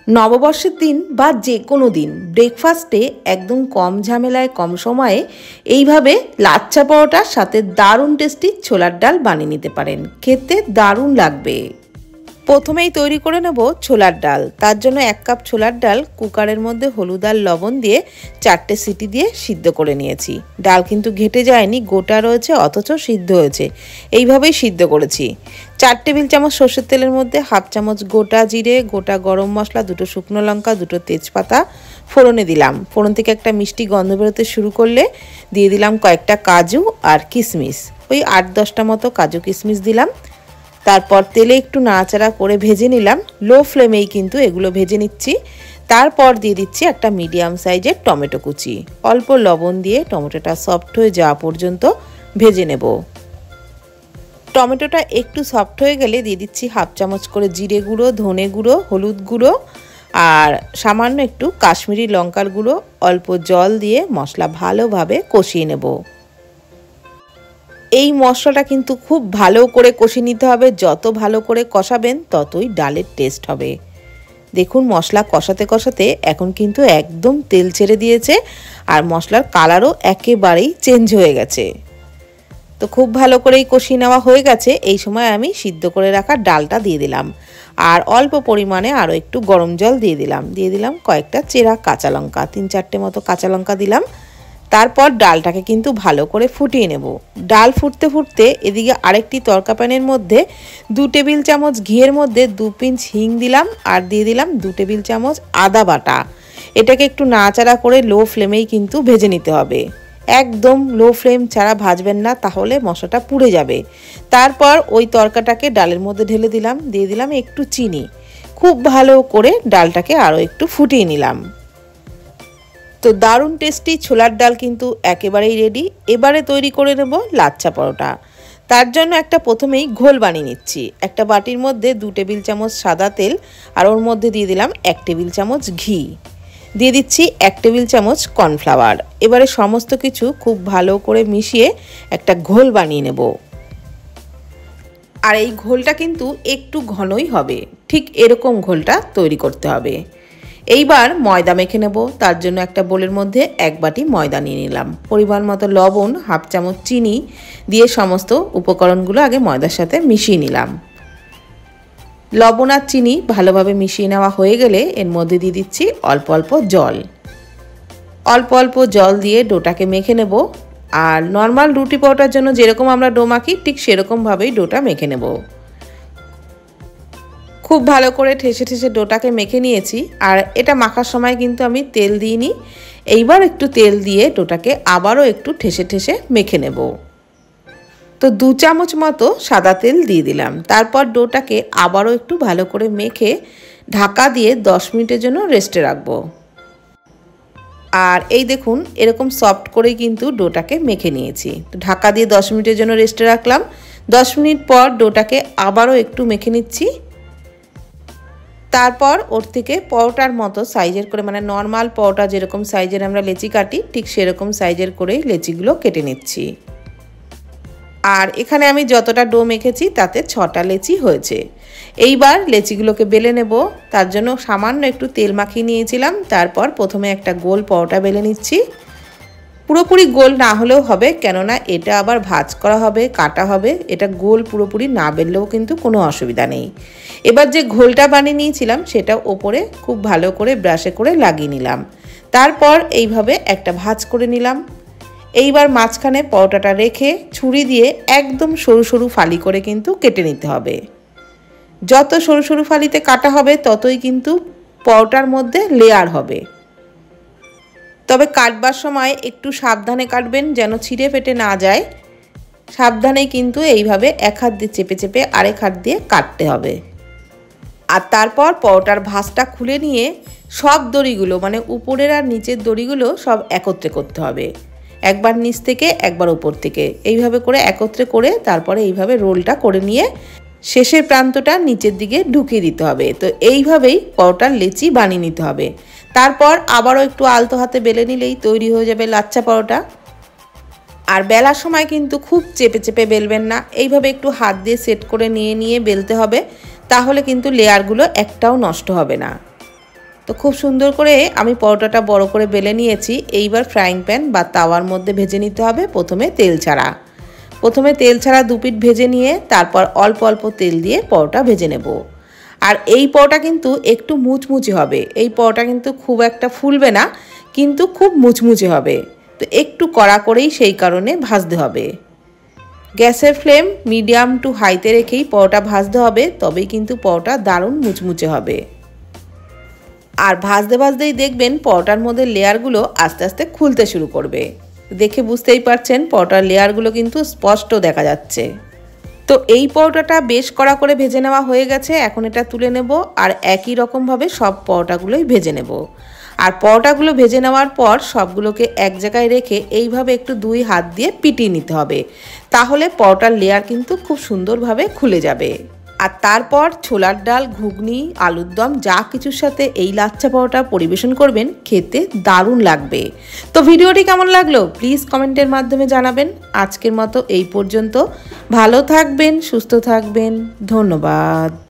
নববর্ষের দিন বা যে কোনো দিন ব্রেকফাস্টে একদম কম ঝামেলায় কম সময়ে এইভাবে লাচ্ছা পরোটার সাথে দারুণ টেস্টি ছোলার ডাল বানিয়ে নিতে পারেন। খেতে দারুণ লাগবে। প্রথমেই তৈরি করে নেব ছোলার ডাল। তার জন্য 1 কাপ ছোলার ডাল কুকারের মধ্যে হলুদ আর লবণ দিয়ে 4টে সিটি দিয়ে সিদ্ধ করে নিয়েছি। ডাল কিন্তু ঘেটে যায়নি, গোটা রয়েছে, অথচ সিদ্ধ হয়েছে। এইভাবেই সিদ্ধ করেছি। 4 টেবিল চামচ সর্ষের তেলের মধ্যে 1/2 চামচ গোটা জিরে, গোটা গরম মশলা, 2টো শুকনো লঙ্কা, 2টো তেজপাতা ফোড়নে দিলাম। ফোড়ন থেকে একটা মিষ্টি গন্ধ বেরোতে শুরু করলে দিয়ে দিলাম কয়েকটা কাজু আর কিশমিশ, ওই 8-10টা মতো কাজু কিশমিশ দিলাম। তারপর তেলে একটু নাড়াচাড়া করে ভেজে নিলাম। লো ফ্লেমেই কিন্তু এগুলো ভেজে নিচ্ছি। তারপর দিয়ে দিচ্ছি একটা মিডিয়াম সাইজের টমেটো কুচি। অল্প লবণ দিয়ে টমেটোটা সফট হয়ে যাওয়া পর্যন্ত ভেজে নেব। টমেটোটা একটু সফট হয়ে গেলে দিয়ে দিচ্ছি 1/2 চামচ করে জিরে গুঁড়ো, ধনে গুঁড়ো, হলুদ গুঁড়ো আর সামান্য একটু কাশ্মীরি লঙ্কার গুঁড়ো। অল্প জল দিয়ে মশলা ভালোভাবে কষিয়ে নেব। এই মশলাটা কিন্তু খুব ভালো করে কষিয়ে নিতে হবে। যত ভালো করে কষাবেন ততই ডালের টেস্ট হবে। দেখুন মশলা কষাতে কষাতে এখন কিন্তু একদম তেল ছেড়ে দিয়েছে আর মশলার কালারও একেবারেই চেঞ্জ হয়ে গেছে। তো খুব ভালো করেই কষিয়ে নেওয়া হয়ে গেছে। এই সময় আমি সিদ্ধ করে রাখা ডালটা দিয়ে দিলাম আর অল্প পরিমাণে আরও একটু গরম জল দিয়ে দিলাম কয়েকটা চেরা কাঁচা লঙ্কা, 3-4টে মতো কাঁচা লঙ্কা দিলাম। তারপর ডালটাকে কিন্তু ভালো করে ফুটিয়ে নেব। ডাল ফুটতে ফুটতে এদিকে আরেকটি তড়কা প্যানের মধ্যে 2 টেবিল চামচ ঘিয়ের মধ্যে 2 পিঞ্চ হিং দিলাম আর দিয়ে দিলাম 2 টেবিল চামচ আদা বাটা। এটাকে একটু নাড়াচাড়া করে লো ফ্লেমেই কিন্তু ভেজে নিতে হবে। একদম লো ফ্লেম ছাড়া ভাজবেন না, তাহলে মশলাটা পুড়ে যাবে। তারপর ওই তড়কাটাকে ডালের মধ্যে ঢেলে দিলাম, দিয়ে দিলাম একটু চিনি। খুব ভালো করে ডালটাকে আরও একটু ফুটিয়ে নিলাম। তো দারুণ টেস্টি ছোলার ডাল কিন্তু একেবারেই রেডি। এবারে তৈরি করে নেব লাচ্ছা পরোটা। তার জন্য প্রথমেই ঘোল বানিয়ে নিচ্ছি। একটা বাটির মধ্যে 2 টেবিল চামচ সাদা তেল আর ওর মধ্যে দিয়ে দিলাম 1 টেবিল চামচ ঘি, দিয়ে দিচ্ছি 1 টেবিল চামচ কর্নফ্লাওয়ার। এবারে সমস্ত কিছু খুব ভালো করে মিশিয়ে একটা ঘোল বানিয়ে নেব। আর এই ঘোলটা কিন্তু একটু ঘনই হবে, ঠিক এরকম ঘোলটা তৈরি করতে হবে। এইবার ময়দা মেখে নেব। তার জন্য একটা বোলের মধ্যে 1 বাটি ময়দা নিয়ে নিলাম, পরিমাণ মতো লবণ, 1/2 চামচ চিনি দিয়ে সমস্ত উপকরণগুলো আগে ময়দার সাথে মিশিয়ে নিলাম। লবণ আর চিনি ভালোভাবে মিশিয়ে নেওয়া হয়ে গেলে এর মধ্যে দিয়ে দিচ্ছি অল্প অল্প জল। অল্প অল্প জল দিয়ে ডোটাকে মেখে নেব। আর নর্মাল রুটি পরোটার জন্য যেরকম আমরা ডো মাখি ঠিক সেরকমভাবেই ডোটা মেখে নেব। খুব ভালো করে ঠেসে ঠেসে ডোটাকে মেখে নিয়েছি। আর এটা মাখার সময় কিন্তু আমি তেল দিইনি। এইবার একটু তেল দিয়ে ডোটাকে আবারও একটু ঠেসে ঠেসে মেখে নেব। তো 2 চামচ মতো সাদা তেল দিয়ে দিলাম। তারপর ডোটাকে আবারও একটু ভালো করে মেখে ঢাকা দিয়ে 10 মিনিটের জন্য রেস্টে রাখবো। আর এই দেখুন এরকম সফট করেই কিন্তু ডোটাকে মেখে নিয়েছি। তো ঢাকা দিয়ে 10 মিনিটের জন্য রেস্টে রাখলাম। 10 মিনিট পর ডোটাকে আবারও একটু মেখে নিচ্ছি। তারপর ওর থেকে পরোটার মতো সাইজের করে, মানে নর্মাল পরোটা যেরকম সাইজের আমরা লেচি কাটি ঠিক সেরকম সাইজের করেই লেচিগুলো কেটে নিচ্ছি। আর এখানে আমি যতটা ডো মেখেছি তাতে 6টা লেচি হয়েছে। এইবার লেচিগুলোকে বেলে নেব। তার জন্য সামান্য একটু তেল মাখিয়ে নিয়েছিলাম। তারপর প্রথমে একটা গোল পরোটা বেলে নিচ্ছি। পুরোপুরি গোল না হলেও হবে, কেননা এটা আবার ভাঁজ করা হবে, কাটা হবে। এটা গোল পুরোপুরি না বেললেও কিন্তু কোনো অসুবিধা নেই। এবার যে ঘোলটা বানিয়ে নিয়েছিলাম সেটা ওপরে খুব ভালো করে ব্রাশে করে লাগিয়ে নিলাম। তারপর এইভাবে একটা ভাঁজ করে নিলাম। এইবার মাঝখানে পরোটাটা রেখে ছুরি দিয়ে একদম সরু সরু ফালি করে কিন্তু কেটে নিতে হবে। যত সরু সরু ফালিতে কাটা হবে ততই কিন্তু পরোটার মধ্যে লেয়ার হবে। তবে কাটবার সময় একটু সাবধানে কাটবেন যেন ছিঁড়ে ফেটে না যায়। সাবধানে কিন্তু এইভাবে এক হাত দিয়ে চেপে চেপে আরেক হাত দিয়ে কাটতে হবে। আর তারপর পরোটার ভাঁজটা খুলে নিয়ে সব দড়িগুলো, মানে উপরের আর নিচের দড়িগুলো সব একত্রে করতে হবে। একবার নিচ থেকে একবার উপর থেকে এইভাবে করে একত্রে করে তারপরে এইভাবে রোলটা করে নিয়ে শেষের প্রান্তটা নিচের দিকে ঢুকিয়ে দিতে হবে। তো এইভাবেই পরোটার লেচি বানিয়ে নিতে হবে। তারপর আবারও একটু আলতো হাতে বেলে নিলেই তৈরি হয়ে যাবে লাচ্ছা পরোটা। আর বেলার সময় কিন্তু খুব চেপে চেপে বেলবেন না, এইভাবে একটু হাত দিয়ে সেট করে নিয়ে নিয়ে বেলতে হবে। তাহলে কিন্তু লেয়ারগুলো একটাও নষ্ট হবে না। তো খুব সুন্দর করে আমি পরোটাটা বড় করে বেলে নিয়েছি। এইবার ফ্রাইং প্যান বা তাওয়ার মধ্যে ভেজে নিতে হবে প্রথমে তেল ছাড়া। প্রথমে তেল ছাড়া 2 পিঠ ভেজে নিয়ে তারপর অল্প অল্প তেল দিয়ে পরোটা ভেজে নেব। আর এই পরোটা কিন্তু একটু মুচমুচে হবে। এই পরোটা কিন্তু খুব একটা ফুলবে না, কিন্তু খুব মুচমুচে হবে। তো একটু কড়া করেই সেই কারণে ভাজতে হবে। গ্যাসের ফ্লেম মিডিয়াম টু হাইতে রেখেই পরোটা ভাজতে হবে, তবেই কিন্তু পরোটা দারুণ মুচমুচে হবে। আর ভাজতে ভাজতেই দেখবেন পরোটার মধ্যে লেয়ারগুলো আস্তে আস্তে খুলতে শুরু করবে। দেখে বুঝতেই পারছেন পরোটার লেয়ারগুলো কিন্তু স্পষ্ট দেখা যাচ্ছে। তো এই পরোটাটা বেশ কড়া করে ভেজে নেওয়া হয়ে গেছে। এখন এটা তুলে নেব আর একই রকমভাবে সব পরোটাগুলোই ভেজে নেব। আর পরোটাগুলো ভেজে নেওয়ার পর সবগুলোকে এক জায়গায় রেখে এইভাবে একটু 2 হাত দিয়ে পিটিয়ে নিতে হবে, তাহলে পরোটার লেয়ার কিন্তু খুব সুন্দরভাবে খুলে যাবে। আর তারপর ছোলার ডাল, ঘুগনি, আলুর দম যা কিছুর সাথে এই লাচ্ছা পরোটা পরিবেশন করবেন, খেতে দারুণ লাগবে। তো ভিডিওটি কেমন লাগলো প্লিজ কমেন্টের মাধ্যমে জানাবেন। আজকের মতো এই পর্যন্ত। ভালো থাকবেন, সুস্থ থাকবেন, ধন্যবাদ।